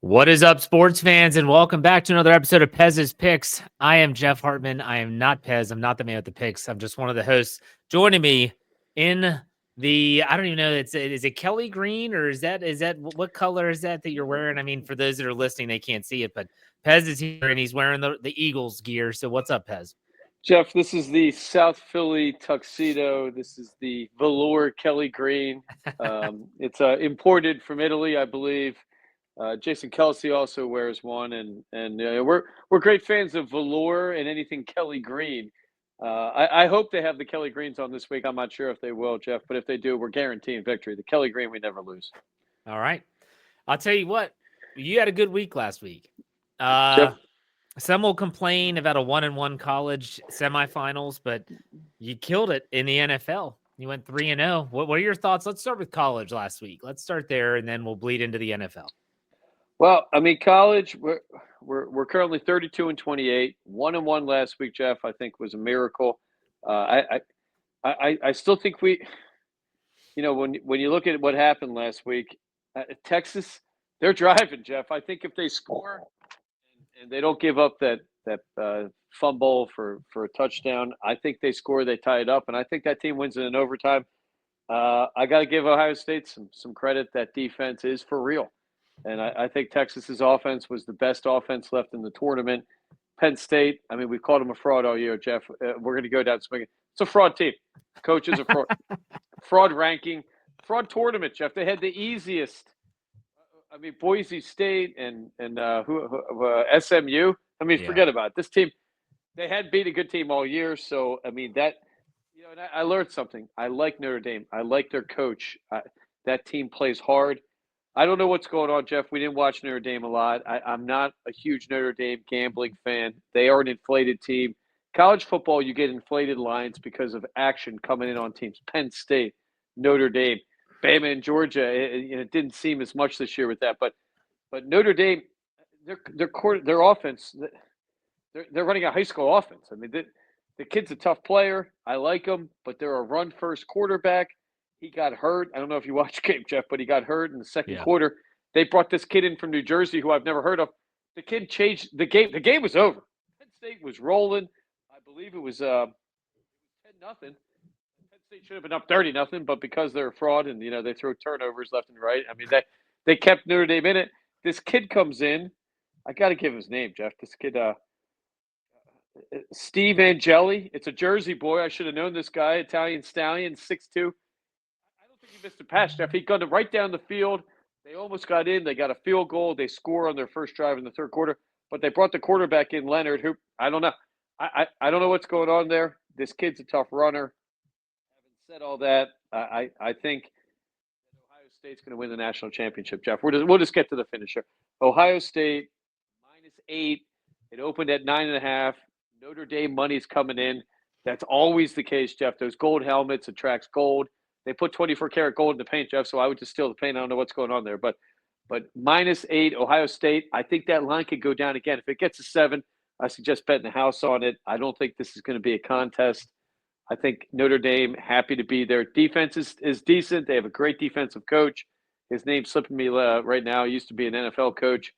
What is up, sports fans, and welcome back to another episode of Pez's Picks. I am Jeff Hartman. I am not Pez. I'm not the man with the picks. I'm just one of the hosts. Joining me in I don't even know, is it Kelly green or is that what color is that you're wearing? I mean, for those that are listening, they can't see it, but Pez is here and he's wearing the Eagles gear. So what's up, Pez? Jeff, this is the South Philly tuxedo. This is the velour Kelly green. It's imported from Italy, I believe. Jason Kelsey also wears one, and we're great fans of velour and anything Kelly green. I hope they have the Kelly greens on this week. I'm not sure if they will, Jeff, but if they do, we're guaranteeing victory. The Kelly green, we never lose. All right. I'll tell you what, you had a good week last week. Jeff, Some will complain about a 1-1 college semifinals, but you killed it in the NFL. You went 3-0. What are your thoughts? Let's start with college last week. Let's start there, and then we'll bleed into the NFL. well, I mean, college. We're currently 32-28. 1-1 last week, Jeff. I think was a miracle. I still think when you look at what happened last week, Texas, they're driving, Jeff. I think if they score and they don't give up that fumble for a touchdown, I think they score, they tie it up, and I think that team wins in an overtime. I got to give Ohio State some credit. That defense is for real, and I think Texas's offense was the best offense left in the tournament. Penn State, I mean, we called them a fraud all year, Jeff. We're going to go down swinging. It's a fraud team. Coaches are fraud. Fraud ranking, fraud tournament, Jeff. They had the easiest. I mean, Boise State and SMU. I mean, forget about it. This team. They had beat a good team all year, so I mean that. And I learned something. I like Notre Dame. I like their coach. That team plays hard. I don't know what's going on, Jeff. We didn't watch Notre Dame a lot. I'm not a huge Notre Dame gambling fan. They are an inflated team. College football, you get inflated lines because of action coming in on teams. Penn State, Notre Dame, Bama, and Georgia. It didn't seem as much this year with that, but Notre Dame, their offense, they're running a high school offense. I mean, the kid's a tough player. I like him, but they're a run-first quarterback. He got hurt. I don't know if you watched the game, Jeff, but he got hurt in the second quarter. They brought this kid in from New Jersey who I've never heard of. The kid changed the game. The game was over. Penn State was rolling. I believe it was 10-0. Penn State should have been up 30-0, but because they're a fraud and they throw turnovers left and right. I mean, they kept Notre Dame in it. This kid comes in. I got to give his name, Jeff. This kid, Steve Angeli. It's a Jersey boy. I should have known this guy. Italian stallion, 6'2". I don't think he missed a pass, Jeff. He got it right down the field. They almost got in. They got a field goal. They score on their first drive in the third quarter. But they brought the quarterback in, Leonard, who I don't know. I don't know what's going on there. This kid's a tough runner. Having said all that, I think Ohio State's going to win the national championship, Jeff. We'll just get to the finish here. Ohio State, -8. It opened at 9.5. Notre Dame money's coming in. That's always the case, Jeff. Those gold helmets attracts gold. They put 24-karat gold in the paint, Jeff, so I would just steal the paint. I don't know what's going on there. But -8, Ohio State, I think that line could go down again. If it gets to 7, I suggest betting the house on it. I don't think this is going to be a contest. I think Notre Dame, happy to be there. Defense is decent. They have a great defensive coach. His name's slipping me right now. He used to be an NFL coach.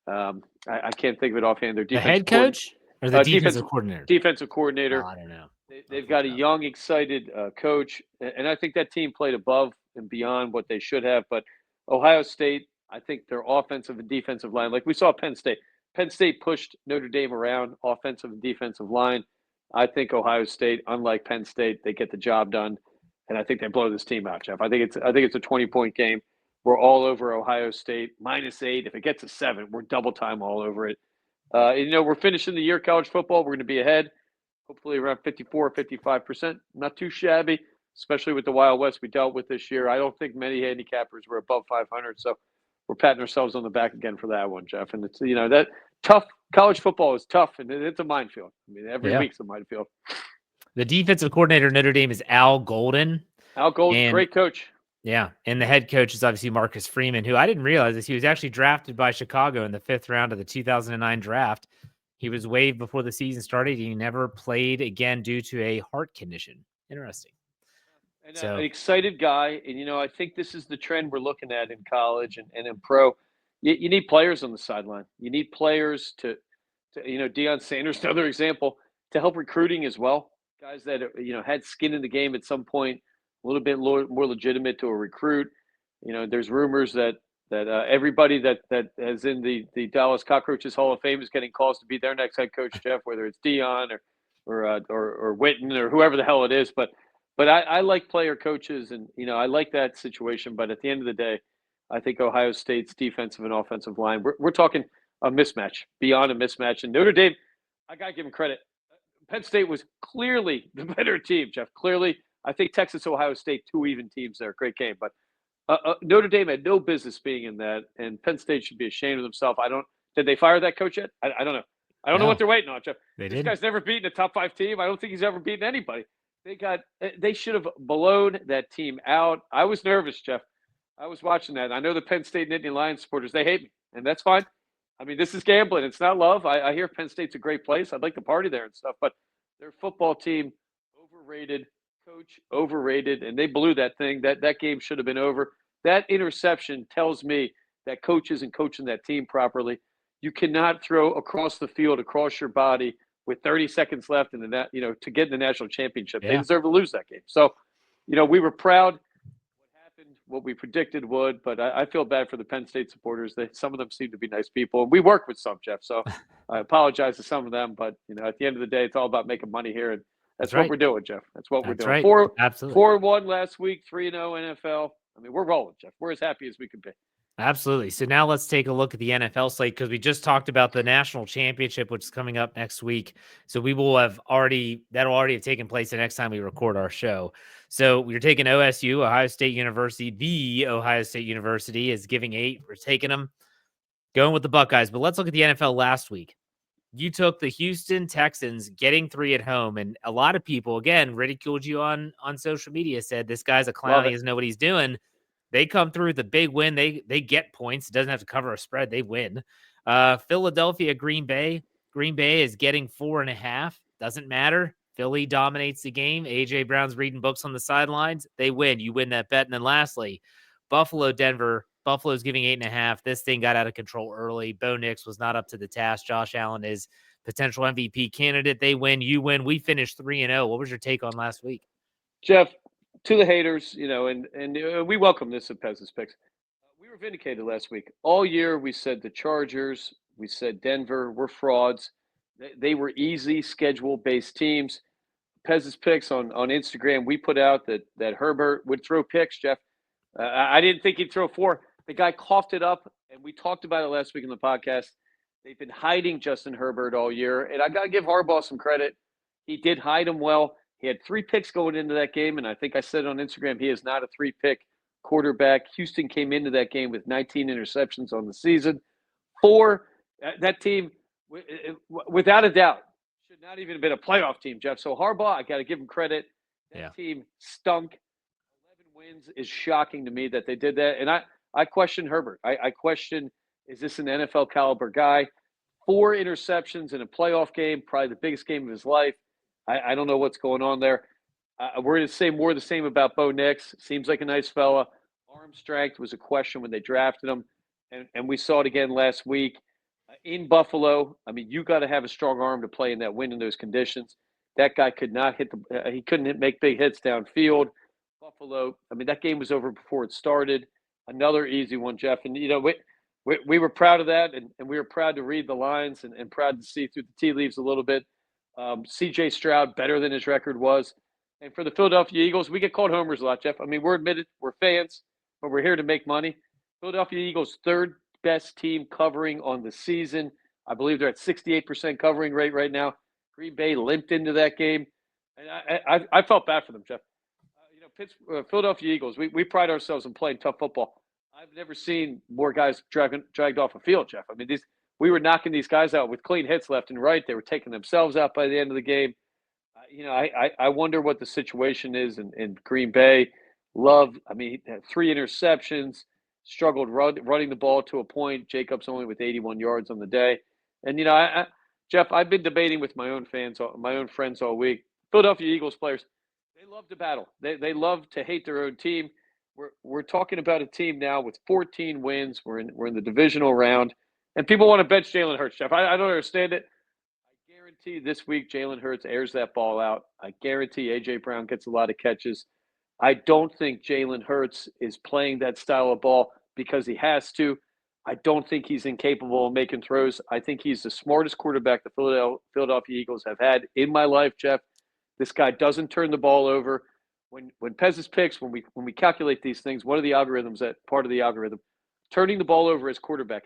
I can't think of it offhand. Their The head coach or the defensive coordinator? Defensive coordinator. I don't know. They've got a young, excited coach, and I think that team played above and beyond what they should have. But Ohio State, I think their offensive and defensive line, like we saw Penn State. Penn State pushed Notre Dame around, offensive and defensive line. I think Ohio State, unlike Penn State, they get the job done, and I think they blow this team out, Jeff. I think it's a 20-point game. We're all over Ohio State, -8. If it gets to 7, we're double time all over it. We're finishing the year college football. We're going to be ahead, hopefully around 54, 55%. Not too shabby, especially with the Wild West we dealt with this year. I don't think many handicappers were above 500, so we're patting ourselves on the back again for that one, Jeff. And it's that tough. College football is tough, and it's a minefield. I mean, every week's a minefield. The defensive coordinator Notre Dame is Al Golden. Al Golden, great coach. Yeah, and the head coach is obviously Marcus Freeman, who I didn't realize this. He was actually drafted by Chicago in the 5th round of the 2009 draft. He was waived before the season started. He never played again due to a heart condition. Interesting. And an excited guy, and I think this is the trend we're looking at in college and in pro. you need players on the sideline. You need players to Deion Sanders, another example, to help recruiting as well. Guys that had skin in the game at some point, a little bit more legitimate to a recruit. There's rumors that everybody that is in the Dallas Cockroaches Hall of Fame is getting calls to be their next head coach, Jeff, whether it's Deion or Witten or whoever the hell it is. But I like player coaches, and I like that situation. But at the end of the day, I think Ohio State's defensive and offensive line, we're talking a mismatch, beyond a mismatch. And Notre Dame, I got to give them credit. Penn State was clearly the better team, Jeff. Clearly, I think Texas, Ohio State, 2 even teams there. Great game. But Notre Dame had no business being in that, and Penn State should be ashamed of themselves. Did they fire that coach yet? I don't know. I don't know what they're waiting on, Jeff. This guy's never beaten a top 5 team. I don't think he's ever beaten anybody. They should have blown that team out. I was nervous, Jeff. I was watching that. I know the Penn State and Nittany Lions supporters, they hate me, and that's fine. I mean, this is gambling. It's not love. I hear Penn State's a great place. I'd like to party there and stuff, but their football team, overrated, coach, overrated, and they blew that thing. That game should have been over. That interception tells me that coach isn't coaching that team properly. You cannot throw across the field, across your body with 30 seconds left in to get in the national championship. Yeah. They deserve to lose that game. So, we were proud. What we predicted would, but I feel bad for the Penn State supporters. Some of them seem to be nice people. We work with some, Jeff, so I apologize to some of them. But at the end of the day, it's all about making money here, and that's what we're doing, Jeff. That's what we're doing. Right. Absolutely. 4-1 last week, 3-0 NFL. I mean, we're rolling, Jeff. We're as happy as we can be. Absolutely. So now let's take a look at the NFL slate, because we just talked about the national championship, which is coming up next week. So that'll already have taken place the next time we record our show. So we're taking OSU, Ohio State University. The Ohio State University is giving 8. We're taking them, going with the Buckeyes. But let's look at the NFL last week. You took the Houston Texans getting 3 at home, and a lot of people, again, ridiculed you on social media, said this guy's a clown. He doesn't know what he's doing. They come through with a big win. They get points. It doesn't have to cover a spread. They win. Philadelphia, Green Bay. Green Bay is getting 4.5. Doesn't matter. Philly dominates the game. A.J. Brown's reading books on the sidelines. They win. You win that bet. And then lastly, Buffalo, Denver. Buffalo's giving 8.5. This thing got out of control early. Bo Nix was not up to the task. Josh Allen is potential MVP candidate. They win. You win. We finished 3-0. What was your take on last week? Jeff, to the haters, and we welcome this at Pez's Picks. We were vindicated last week. All year we said the Chargers, we said Denver were frauds. They were easy schedule-based teams. Pez's Picks on Instagram, we put out that Herbert would throw picks, Jeff. I didn't think he'd throw 4. The guy coughed it up, and we talked about it last week in the podcast. They've been hiding Justin Herbert all year, and I got to give Harbaugh some credit. He did hide him well. He had 3 picks going into that game, and I think I said on Instagram he is not a 3-pick quarterback. Houston came into that game with 19 interceptions on the season. 4, that team, without a doubt, should not even have been a playoff team, Jeff. So Harbaugh, I got to give him credit. That team stunk. 11 wins is shocking to me that they did that. And I question Herbert. I question, is this an NFL caliber guy? 4 interceptions in a playoff game, probably the biggest game of his life. I don't know what's going on there. We're going to say more of the same about Bo Nix. Seems like a nice fella. Arm strength was a question when they drafted him. And we saw it again last week in Buffalo. I mean, you got to have a strong arm to play in that wind in those conditions. That guy could not he couldn't make big hits downfield. Buffalo, I mean, that game was over before it started. Another easy one, Jeff. And, we were proud of that, and we were proud to read the lines and proud to see through the tea leaves a little bit. C.J. Stroud better than his record was. And for the Philadelphia Eagles, we get called homers a lot, Jeff. I mean, we're admitted, we're fans, but we're here to make money. Philadelphia Eagles, 3rd best team covering on the season. I believe they're at 68% covering rate right now. Green Bay limped into that game. And I felt bad for them, Jeff. Philadelphia Eagles, we pride ourselves in playing tough football. I've never seen more guys dragged off a field, Jeff. I mean, we were knocking these guys out with clean hits left and right. They were taking themselves out by the end of the game. I wonder what the situation is in Green Bay. Love, I mean, 3 interceptions, struggled running the ball to a point. Jacobs only with 81 yards on the day. And, Jeff, I've been debating with my own friends all week. Philadelphia Eagles players, they love to battle. They love to hate their own team. we're talking about a team now with 14 wins. We're in the divisional round, and people want to bench Jalen Hurts, Jeff. I don't understand it. I guarantee this week Jalen Hurts airs that ball out. I guarantee A.J. Brown gets a lot of catches. I don't think Jalen Hurts is playing that style of ball because he has to. I don't think he's incapable of making throws. I think he's the smartest quarterback the Philadelphia Eagles have had in my life, Jeff. This guy doesn't turn the ball over. When Pez's picks, when we calculate these things, one of the algorithms, that part of the algorithm, turning the ball over as quarterback.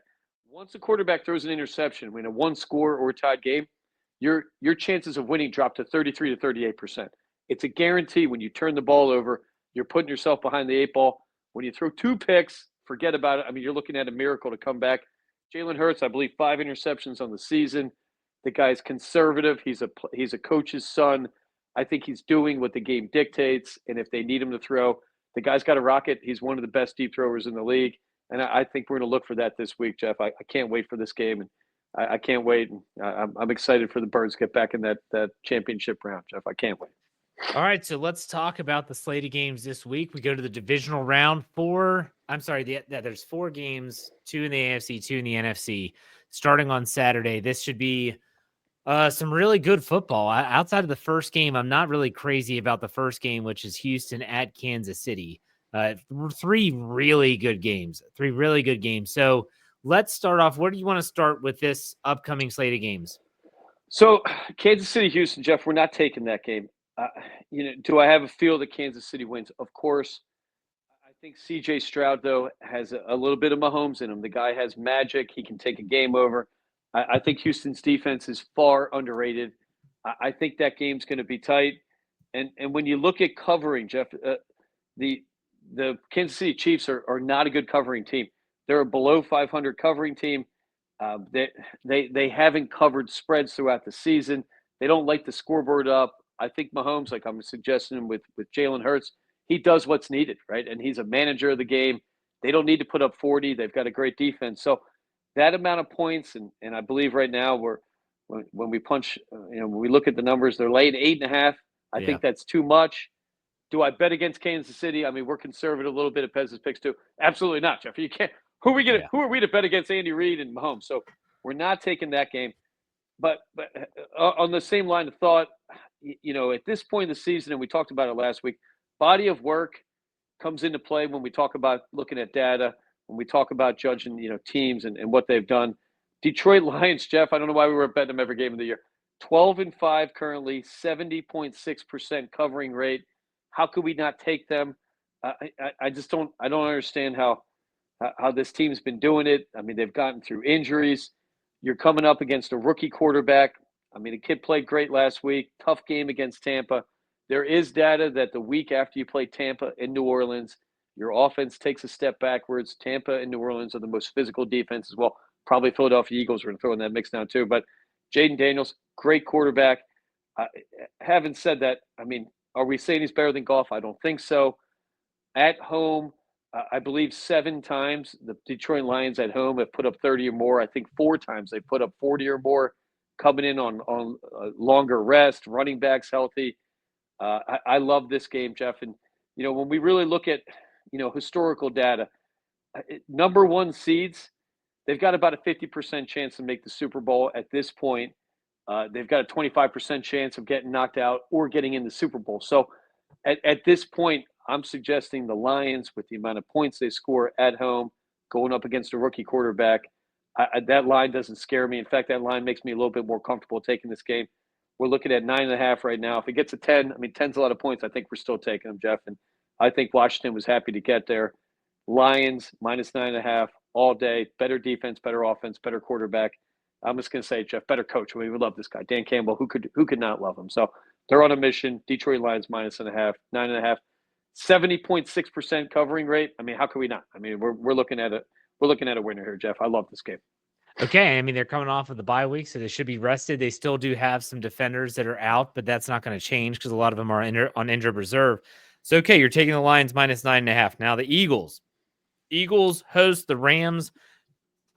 Once a quarterback throws an interception in a one score or tied game, your chances of winning drop to 33 to 38%. It's a guarantee. When you turn the ball over, you're putting yourself behind the eight ball. When you throw two picks, forget about it. I mean, you're looking at a miracle to come back. Jalen Hurts, I believe, 5 interceptions on the season. The guy's conservative. He's a coach's son. I think he's doing what the game dictates, and if they need him to throw, the guy's got a rocket. He's one of the best deep throwers in the league, and I think we're going to look for that this week, Jeff. I can't wait for this game, and I can't wait. I'm excited for the Birds to get back in that championship round, Jeff. I can't wait. All right, so let's talk about the slate of games this week. We go to the divisional round. There's 4 games, 2 in the AFC, 2 in the NFC, starting on Saturday. This should be some really good football. Outside of the first game, I'm not really crazy about the first game, which is Houston at Kansas City. 3 really good games. So let's start off. Where do you want to start with this upcoming slate of games? So Kansas City, Houston, Jeff, we're not taking that game. Do I have a feel that Kansas City wins? Of course. I think C.J. Stroud, though, has a little bit of Mahomes in him. The guy has magic. He can take a game over. I think Houston's defense is far underrated. I think that game's going to be tight. And when you look at covering, Jeff, the Kansas City Chiefs are not a good covering team. They're a below 500 covering team. They haven't covered spreads throughout the season. They don't light the scoreboard up. I think Mahomes, like I'm suggesting with Jalen Hurts, he does what's needed, right? And he's a manager of the game. They don't need to put up 40. They've got a great defense. So that amount of points, and I believe right now when we punch, when we look at the numbers, they're laying 8.5. I think that's too much. Do I bet against Kansas City? I mean, we're conservative a little bit of Pez's picks too. Absolutely not, Jeff. You can't. Who are we to bet against Andy Reid and Mahomes? So we're not taking that game. But on the same line of thought, at this point in the season, and we talked about it last week, body of work comes into play when we talk about looking at data, when we talk about judging, teams and what they've done. Detroit Lions, Jeff, I don't know why we were betting them every game of the year. 12-5 currently, 70.6% covering rate. How could we not take them? I just don't understand how this team's been doing it. I mean, they've gotten through injuries. You're coming up against a rookie quarterback. I mean, the kid played great last week. Tough game against Tampa. There is data that the week after you play Tampa in New Orleans, your offense takes a step backwards. Tampa and New Orleans are the most physical defense as well. Probably Philadelphia Eagles are going to throw in that mix now too. But Jaden Daniels, great quarterback. Having said that, I mean, are we saying he's better than Goff? I don't think so. At home, I believe 7 times the Detroit Lions at home have put up 30 or more. I think 4 times they put up 40 or more, coming in on longer rest, running backs healthy. I love this game, Jeff. And, when we really look at, historical data, number 1 seeds, they've got about a 50% chance to make the Super Bowl at this point. They've got a 25% chance of getting knocked out or getting in the Super Bowl. So at this point, I'm suggesting the Lions, with the amount of points they score at home, going up against a rookie quarterback, that line doesn't scare me. In fact, that line makes me a little bit more comfortable taking this game. We're looking at 9.5 right now. If it gets a 10, 10's a lot of points. I think we're still taking them, Jeff. And I think Washington was happy to get there. Lions, minus 9.5 all day. Better defense, better offense, better quarterback. I'm just going to say, Jeff, better coach. We love this guy. Dan Campbell, who could not love him? So they're on a mission. Detroit Lions, minus 1.5, 9.5. 70.6% covering rate. How could we not? We're looking at a winner here, Jeff. I love this game. Okay, they're coming off of the bye week, so they should be rested. They still do have some defenders that are out, but that's not going to change because a lot of them are on injured reserve. So, okay, you're taking the Lions minus 9.5. Now the Eagles host the Rams.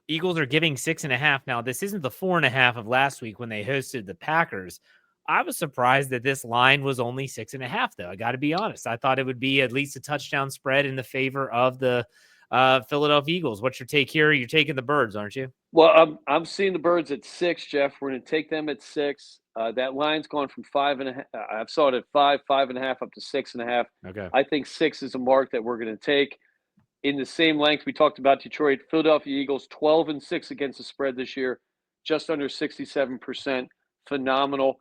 Eagles are giving 6.5. Now this isn't the 4.5 of last week when they hosted the Packers. I was surprised that this line was only 6.5, though. I got to be honest. I thought it would be at least a touchdown spread in the favor of the Philadelphia Eagles. What's your take here? You're taking the Birds, aren't you? Well, I'm seeing the Birds at 6, Jeff. We're going to take them at 6. That line's gone from 5.5. I've saw it at 5, 5.5, up to 6.5. Okay. I think 6 is a mark that we're going to take. In the same length, we talked about Detroit. Philadelphia Eagles 12-6 against the spread this year, just under 67%. Phenomenal.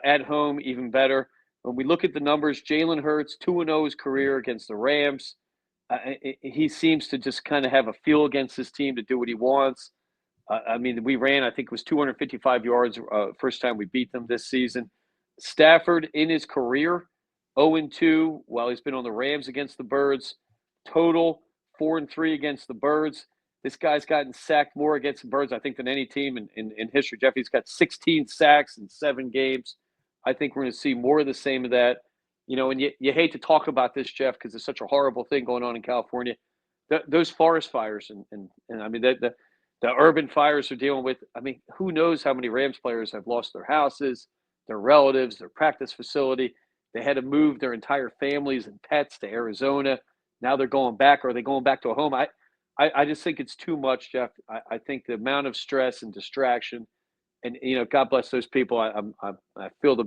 At home, even better. When we look at the numbers, Jalen Hurts 2-0 his career against the Rams. He seems to just kind of have a feel against his team to do what he wants. I mean, we ran, I think it was 255 yards first time we beat them this season. Stafford in his career, 0-2 while he's been on the Rams against the Birds. Total 4-3 against the Birds. This guy's gotten sacked more against the Birds, I think, than any team in history. Jeff, he's got 16 sacks in 7 games. I think we're going to see more of the same of that. You know, and you hate to talk about this, Jeff, because it's such a horrible thing going on in California. Those forest fires and I mean, the urban fires they're dealing with. I mean, who knows how many Rams players have lost their houses, their relatives, their practice facility. They had to move their entire families and pets to Arizona. Now they're going back. Or are they going back to a home? I just think it's too much, Jeff. I think the amount of stress and distraction, and you know, God bless those people. I feel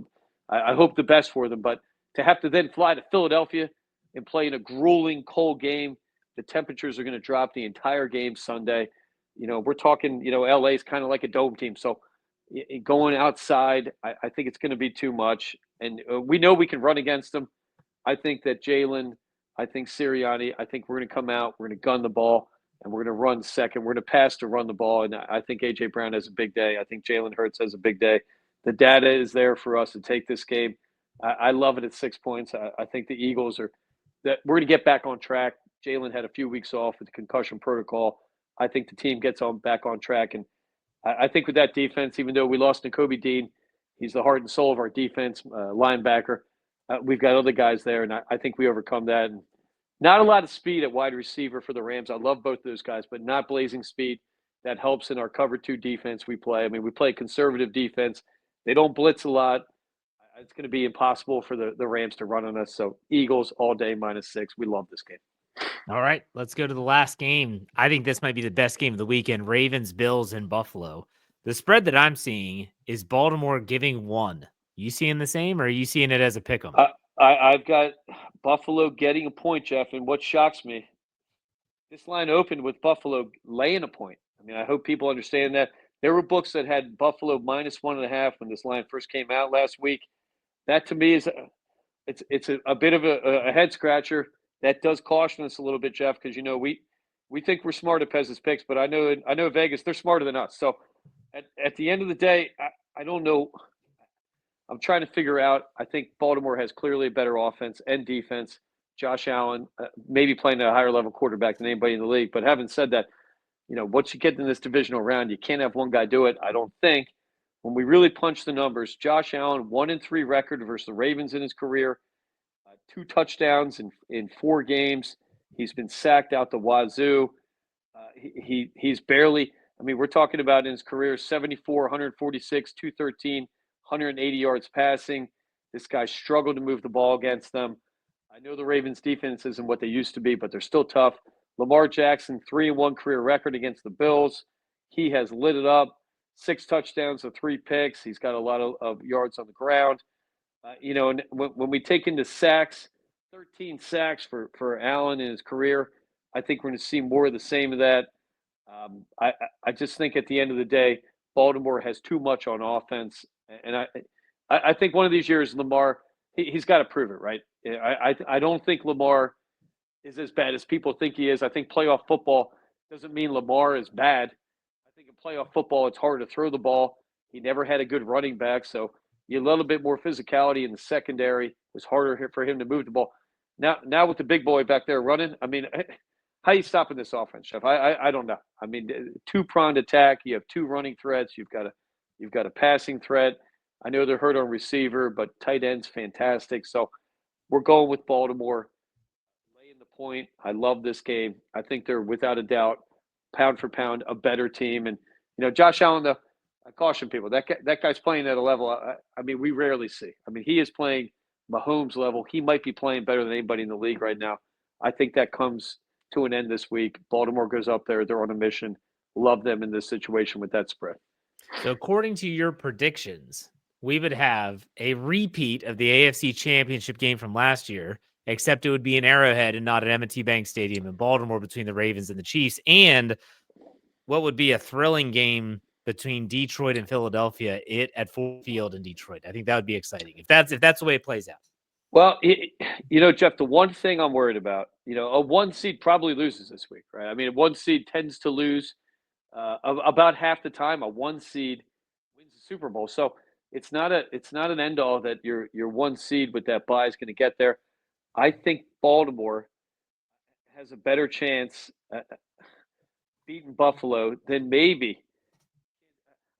I hope the best for them, but to have to then fly to Philadelphia and play in a grueling, cold game, the temperatures are going to drop the entire game Sunday. You know, we're talking. You know, LA is kind of like a dome team, so going outside, I think it's going to be too much. And we know we can run against them. I think that Jalen, I think Sirianni, I think we're going to come out, we're going to gun the ball, and we're going to run second. We're going to pass to run the ball, and I think A.J. Brown has a big day. I think Jalen Hurts has a big day. The data is there for us to take this game. I love it at 6 points. I think the Eagles are that we're going to get back on track. Jalen had a few weeks off with the concussion protocol. I think the team gets on back on track, and I think with that defense, even though we lost Nakobe Dean, he's the heart and soul of our defense, linebacker. We've got other guys there, and I think we overcome that. And not a lot of speed at wide receiver for the Rams. I love both of those guys, but not blazing speed. That helps in our cover 2 defense we play. I mean, we play conservative defense. They don't blitz a lot. It's going to be impossible for the Rams to run on us. So Eagles all day -6. We love this game. All right, let's go to the last game. I think this might be the best game of the weekend. Ravens, Bills in Buffalo. The spread that I'm seeing is Baltimore giving 1. You seeing the same, or are you seeing it as a pick 'em? I've got Buffalo getting a point, Jeff. And what shocks me, this line opened with Buffalo laying a point. I mean, I hope people understand that. There were books that had Buffalo -1.5 when this line first came out last week. That to me is it's a bit of a head scratcher. That does caution us a little bit, Jeff, because you know we think we're smart at Pez's picks, but I know Vegas, they're smarter than us. So at the end of the day, I don't know. I'm trying to figure out. I think Baltimore has clearly a better offense and defense. Josh Allen maybe playing at a higher level quarterback than anybody in the league. But having said that, you know, once you get in this divisional round, you can't have one guy do it. I don't think. When we really punch the numbers, Josh Allen 1-3 record versus the Ravens in his career, 2 touchdowns in 4 games. He's been sacked out the wazoo. He's barely. I mean, we're talking about in his career 74, 146, 213, 180 yards passing. This guy struggled to move the ball against them. I know the Ravens defense isn't what they used to be, but they're still tough. Lamar Jackson, 3-1 career record against the Bills. He has lit it up. 6 touchdowns to 3 picks. He's got a lot of yards on the ground. You know, and when we take into sacks, 13 sacks for Allen in his career, I think we're going to see more of the same of that. I just think at the end of the day, Baltimore has too much on offense, and I think one of these years Lamar he's got to prove it, right? I don't think Lamar is as bad as people think he is. I think playoff football doesn't mean Lamar is bad. I think in playoff football it's hard to throw the ball. He never had a good running back, so you a little bit more physicality in the secondary. It was harder for him to move the ball. Now with the big boy back there running, I mean, how are you stopping this offense, Jeff? I don't know. I mean, 2-pronged attack. You have 2 running threats. You've got a passing threat. I know they're hurt on receiver, but tight end's fantastic. So we're going with Baltimore. Laying the point. I love this game. I think they're without a doubt, pound for pound, a better team. And you know, Josh Allen, though, I caution people. That guy's playing at a level, I mean, we rarely see. I mean, he is playing Mahomes level. He might be playing better than anybody in the league right now. I think that comes to an end this week. Baltimore goes up there. They're on a mission. Love them in this situation with that spread. So according to your predictions, we would have a repeat of the AFC Championship game from last year, except it would be an Arrowhead and not at M&T Bank Stadium in Baltimore between the Ravens and the Chiefs, and what would be a thrilling game between Detroit and Philadelphia at Ford Field in Detroit. I think that would be exciting if that's the way it plays out. Well, Jeff, the one thing I'm worried about, a one seed probably loses this week, right? I mean, a one seed tends to lose about half the time. A one seed wins the Super Bowl, so it's not an end all that your one seed with that bye is going to get there. I think Baltimore has a better chance beating Buffalo than maybe.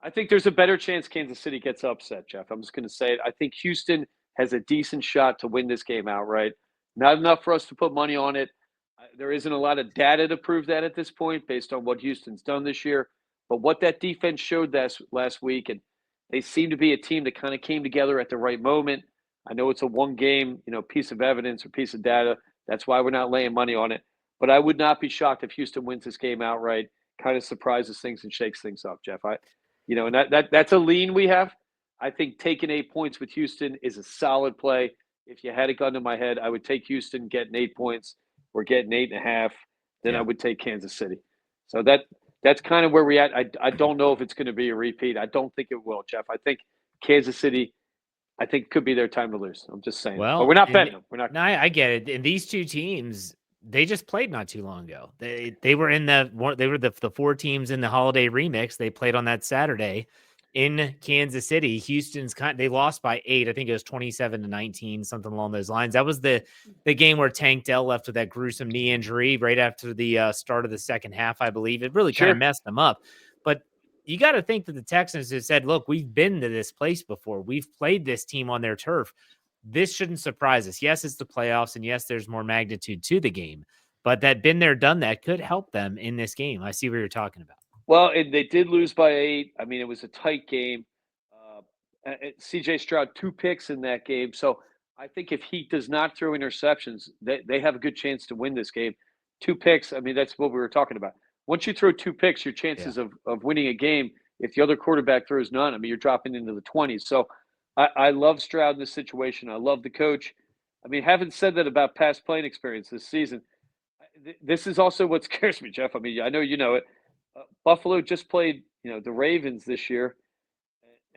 I think there's a better chance Kansas City gets upset, Jeff. I'm just going to say it. I think Houston has a decent shot to win this game outright. Not enough for us to put money on it. There isn't a lot of data to prove that at this point based on what Houston's done this year. But what that defense showed last week, and they seem to be a team that kind of came together at the right moment. I know it's a one-game, piece of evidence or piece of data. That's why we're not laying money on it. But I would not be shocked if Houston wins this game outright, kind of surprises things and shakes things up, Jeff. And that's a lean we have. I think taking 8 points with Houston is a solid play. If you had a gun to my head, I would take Houston getting 8 points. We're getting 8.5. Then I would take Kansas City. So that's kind of where we're at. I don't know if it's going to be a repeat. I don't think it will, Jeff. I think Kansas City, could be their time to lose. I'm just saying. Well, but we're not betting them. We're not. No, I get it. And these two teams, they just played not too long ago. They were the four teams in the holiday remix. They played on that Saturday in Kansas City. Houston's they lost by 8. I think it was 27-19, something along those lines. That was the game where Tank Dell left with that gruesome knee injury right after the start of the second half, I believe. It really kind of messed them up. But you got to think that the Texans have said, look, we've been to this place before. We've played this team on their turf. This shouldn't surprise us. Yes, it's the playoffs, and yes, there's more magnitude to the game, but that been there, done that could help them in this game. I see what you're talking about. Well, and they did lose by 8. I mean, it was a tight game. CJ Stroud, 2 picks in that game. So I think if he does not throw interceptions, they have a good chance to win this game. 2 picks, I mean, that's what we were talking about. Once you throw 2 picks, your chances of winning a game, if the other quarterback throws none, I mean, you're dropping into the 20s. So I love Stroud in this situation. I love the coach. I mean, having said that about past playing experience this season, this is also what scares me, Jeff. I mean, I know you know it. Buffalo just played, the Ravens this year.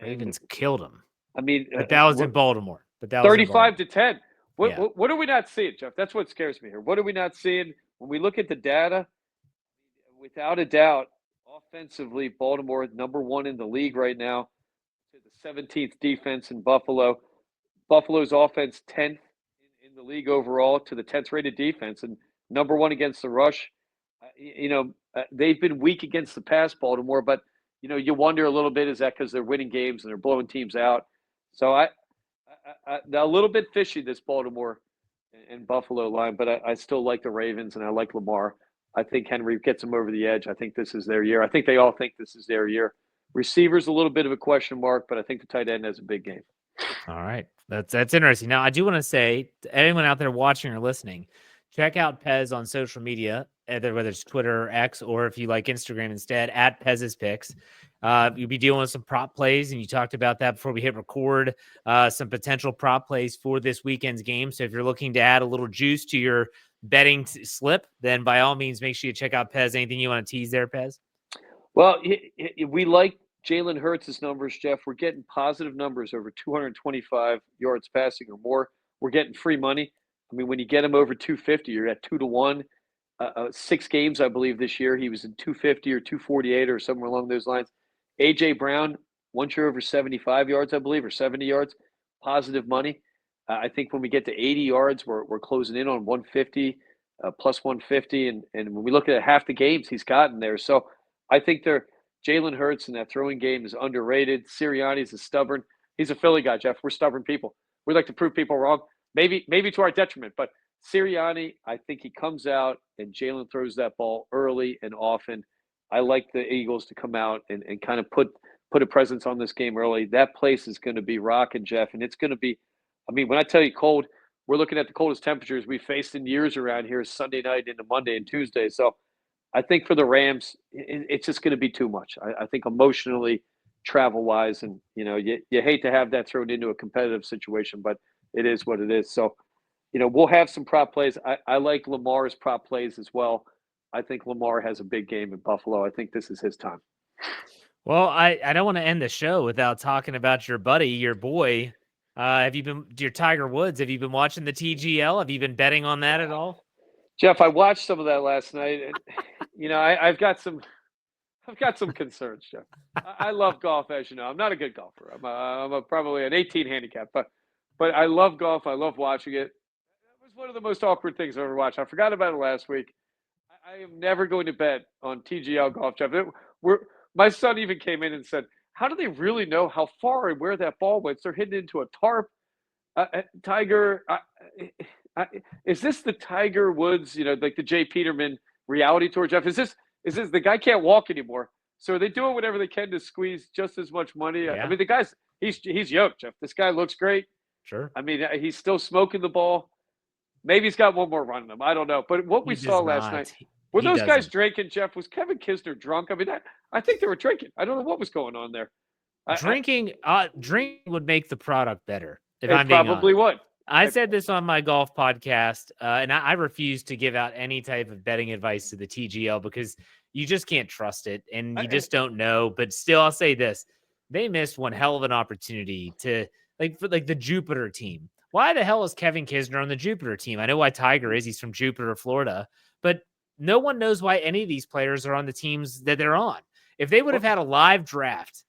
Ravens killed them. I mean, but that was in Baltimore. But that 35-10. What are we not seeing, Jeff? That's what scares me here. What are we not seeing when we look at the data? Without a doubt, offensively, Baltimore number 1 in the league right now. The 17th defense in Buffalo. Buffalo's offense 10th in the league overall to the 10th rated defense and number 1 against the rush. They've been weak against the pass, Baltimore, but you wonder a little bit, is that because they're winning games and they're blowing teams out? So a little bit fishy, this Baltimore and Buffalo line, but I still like the Ravens and I like Lamar. I think Henry gets them over the edge. I think this is their year. I think they all think this is their year. Receivers a little bit of a question mark, but I think the tight end has a big game. All right. That's interesting. Now, I do want to say to anyone out there watching or listening, check out Pez on social media, whether it's Twitter or X, or if you like Instagram instead, at Pez's Picks. You'll be dealing with some prop plays, and you talked about that before we hit record, some potential prop plays for this weekend's game. So if you're looking to add a little juice to your betting slip, then by all means, make sure you check out Pez. Anything you want to tease there, Pez? Well, we like Jalen Hurts' numbers, Jeff. We're getting positive numbers over 225 yards passing or more. We're getting free money. I mean, when you get him over 250, you're at 2-1. 6 games, I believe, this year. He was in 250 or 248 or somewhere along those lines. A.J. Brown, once you're over 75 yards, I believe, or 70 yards, positive money. I think when we get to 80 yards, we're closing in on 150, plus 150. And when we look at half the games he's gotten there. So I think Jalen Hurts in that throwing game is underrated. Sirianni's is stubborn. He's a Philly guy, Jeff. We're stubborn people. We like to prove people wrong. Maybe to our detriment, but Sirianni, I think he comes out and Jalen throws that ball early and often. I like the Eagles to come out and kind of put put a presence on this game early. That place is going to be rocking, Jeff, and it's going to be. I mean, when I tell you cold, we're looking at the coldest temperatures we faced in years around here Sunday night into Monday and Tuesday. So I think for the Rams, it's just going to be too much. I think emotionally, travel-wise, and you hate to have that thrown into a competitive situation, but it is what it is. So, we'll have some prop plays. I like Lamar's prop plays as well. I think Lamar has a big game in Buffalo. I think this is his time. Well, I don't want to end the show without talking about your buddy, your boy. Have you been your Tiger Woods? Have you been watching the TGL? Have you been betting on that at all? Jeff, I watched some of that last night, and I've got some concerns, Jeff. I love golf, as you know. I'm not a good golfer. I'm probably an 18 handicap, but I love golf. I love watching it. It was one of the most awkward things I've ever watched. I forgot about it last week. I am never going to bet on TGL golf, Jeff. My son even came in and said, "How do they really know how far and where that ball went? They're hitting into a tarp." Tiger, is this the Tiger Woods? Like the Jay Peterman reality tour, Jeff? Is this the guy can't walk anymore? So are they doing whatever they can to squeeze just as much money? Yeah. I mean, the guy's he's yoked, Jeff. This guy looks great. Sure. I mean, he's still smoking the ball. Maybe he's got one more run in him. I don't know. But what we saw last night, were those guys drinking, Jeff? Was Kevin Kisner drunk? I mean, I think they were drinking. I don't know what was going on there. Drinking would make the product better. If it I'm being probably honest. would. I said this on my golf podcast, and I refuse to give out any type of betting advice to the TGL because you just can't trust it, and you just don't know. But still, I'll say this: they missed one hell of an opportunity to for the Jupiter team. Why the hell is Kevin Kisner on the Jupiter team? I know why Tiger is. He's from Jupiter, Florida, but no one knows why any of these players are on the teams that they're on. If they would have had a live draft.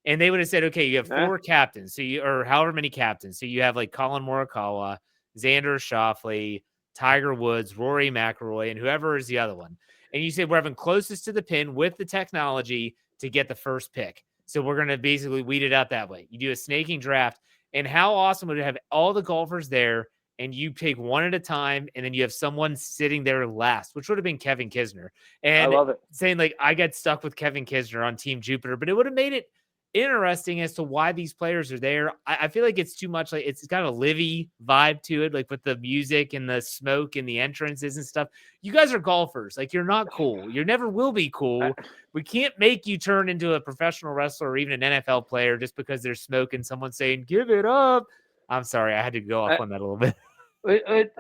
And they would have said, okay, you have 4 captains, or however many captains. So you have like Colin Morikawa, Xander Schauffele, Tiger Woods, Rory McIlroy, and whoever is the other one. And you say we're having closest to the pin with the technology to get the first pick. So we're going to basically weed it out that way. You do a snaking draft. And how awesome would it have all the golfers there and you take one at a time, and then you have someone sitting there last, which would have been Kevin Kisner. And I love it. Saying I got stuck with Kevin Kisner on Team Jupiter, but it would have made it interesting as to why these players are there. I feel like it's too much. It's got a Livy vibe to it, with the music and the smoke and the entrances and stuff. You guys are golfers. You're not cool. You never will be cool. We can't make you turn into a professional wrestler or even an NFL player just because there's smoke and someone saying, "Give it up." I'm sorry. I had to go off on that a little bit.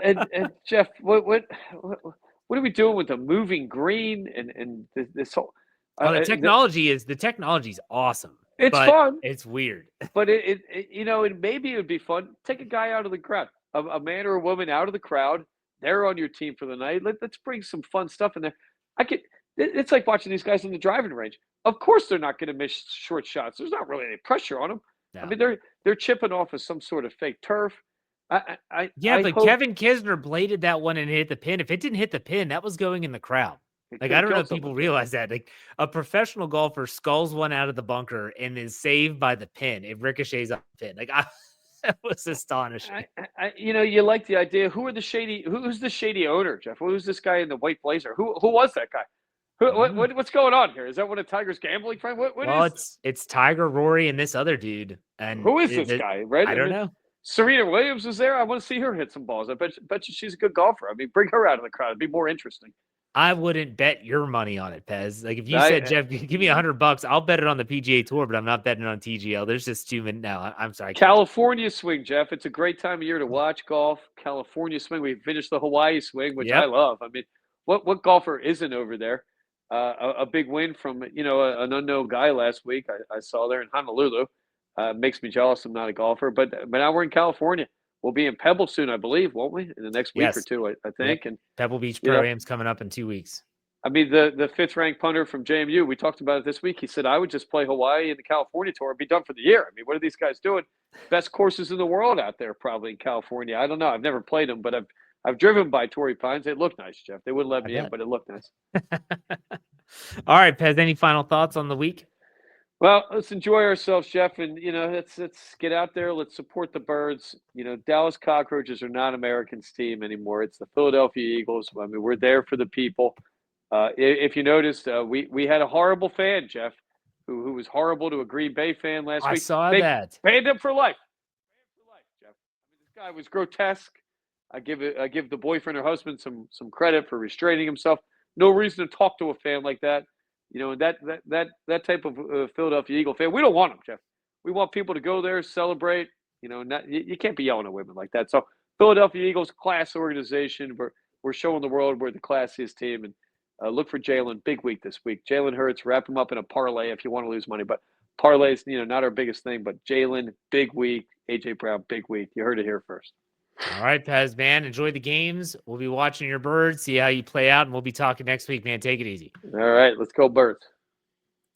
And Jeff, what are we doing with the moving green and this whole? The technology is awesome. It's fun. It's weird. But and maybe it would be fun. Take a guy out of the crowd, a man or a woman out of the crowd. They're on your team for the night. Let's bring some fun stuff in there. It's like watching these guys in the driving range. Of course, they're not going to miss short shots. There's not really any pressure on them. No. I mean, they're chipping off of some sort of fake turf. But Kevin Kisner bladed that one and hit the pin. If it didn't hit the pin, that was going in the crowd. I don't know if people realize that. A professional golfer sculls one out of the bunker and is saved by the pin. It ricochets off the pin. That was astonishing. You like the idea. Who's the shady owner, Jeff? Who's this guy in the white blazer? Who was that guy? What's going on here? Is that one of Tiger's gambling friends? It's Tiger, Rory, and this other dude. And who is this guy? Right? I don't know. Serena Williams was there. I want to see her hit some balls. I bet you she's a good golfer. I mean, bring her out of the crowd. It'd be more interesting. I wouldn't bet your money on it, Pez. If you said, Jeff, give me $100, I'll bet it on the PGA Tour, but I'm not betting on TGL. There's just too many. No, I'm sorry. California swing, Jeff. It's a great time of year to watch golf. California swing. We finished the Hawaii swing, which I love. I mean, what golfer isn't over there? A big win from an unknown guy last week. I saw there in Honolulu. Makes me jealous. I'm not a golfer, but now we're in California. We'll be in Pebble soon, I believe, won't we? In the next week or two, I think. Yep. And Pebble Beach Pro-Am's coming up in 2 weeks. I mean, the fifth-ranked punter from JMU, we talked about it this week. He said, I would just play Hawaii and the California Tour and be done for the year. I mean, what are these guys doing? Best courses in the world out there probably in California. I don't know. I've never played them, but I've driven by Torrey Pines. They look nice, Jeff. They wouldn't let me in, but it looked nice. All right, Pez, any final thoughts on the week? Well, let's enjoy ourselves, Jeff, and let's get out there. Let's support the Birds. Dallas Cockroaches are not Americans' team anymore. It's the Philadelphia Eagles. I mean, we're there for the people. If you noticed, we had a horrible fan, Jeff, who who was horrible to a Green Bay fan last I week. saw They that. banned him for life. Jeff. I mean, this guy was grotesque. I give the boyfriend or husband some credit for restraining himself. No reason to talk to a fan like that. You know, that type of Philadelphia Eagle fan, we don't want them, Jeff. We want people to go there, celebrate. You know, you can't be yelling at women like that. So Philadelphia Eagles, class organization. We're showing the world we're the classiest team. And look for Jalen. Big week this week. Jalen Hurts, wrap him up in a parlay if you want to lose money. But parlays, you know, not our biggest thing. But Jalen, big week. AJ Brown, big week. You heard it here first. All right, Pez, man. Enjoy the games. We'll be watching your birds, see how you play out, and we'll be talking next week, man. Take it easy. All right, let's go Birds.